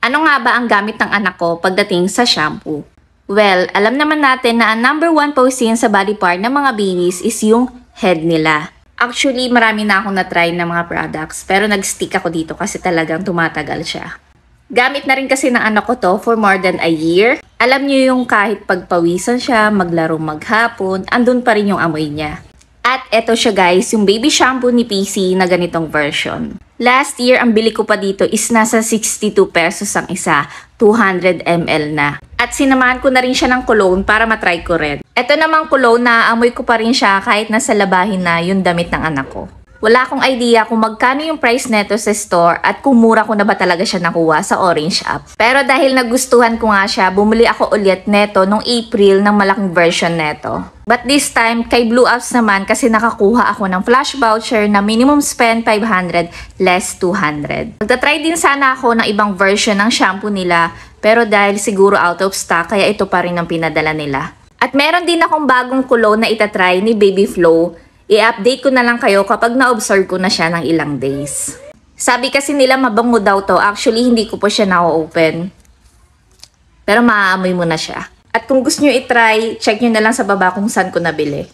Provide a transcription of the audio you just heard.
Ano nga ba ang gamit ng anak ko pagdating sa shampoo? Well, alam naman natin na ang number 1 poison sa body part ng mga babies is yung head nila. Actually, marami na akong na-try ng mga products pero nag-stick ako dito kasi talagang tumatagal siya. Gamit na rin kasi ng anak ko to for more than a year. Alam niyo yung kahit pagpawisan siya, maglaro maghapon, andun pa rin yung amoy niya. At eto siya guys, yung baby shampoo ni PC na ganitong version. Last year, ang bili ko pa dito is nasa 62 pesos ang isa, 200 ml na. At sinamahan ko na rin siya ng cologne para matry ko rin. Ito namang cologne na amoy ko pa rin siya kahit nasa labahin na yung damit ng anak ko. Wala akong idea kung magkano yung price neto sa store at kung mura ko na ba talaga siya nakuha sa Orange app. Pero dahil nagustuhan ko nga siya, bumili ako ulit neto nung April ng malaking version neto. But this time, kay Blue Apps naman kasi nakakuha ako ng flash voucher na minimum spend 500, less 200. Magta-try din sana ako ng ibang version ng shampoo nila, pero dahil siguro out of stock, kaya ito pa rin ang pinadala nila. At meron din akong bagong cologne na itatry ni Baby Flow. I-update ko na lang kayo kapag na-observe ko na siya ng ilang days. Sabi kasi nila mabango daw to. Actually, hindi ko po siya na-open. Pero maaamoy mo na siya. At kung gusto nyo i-try, check nyo na lang sa baba kung saan ko nabili.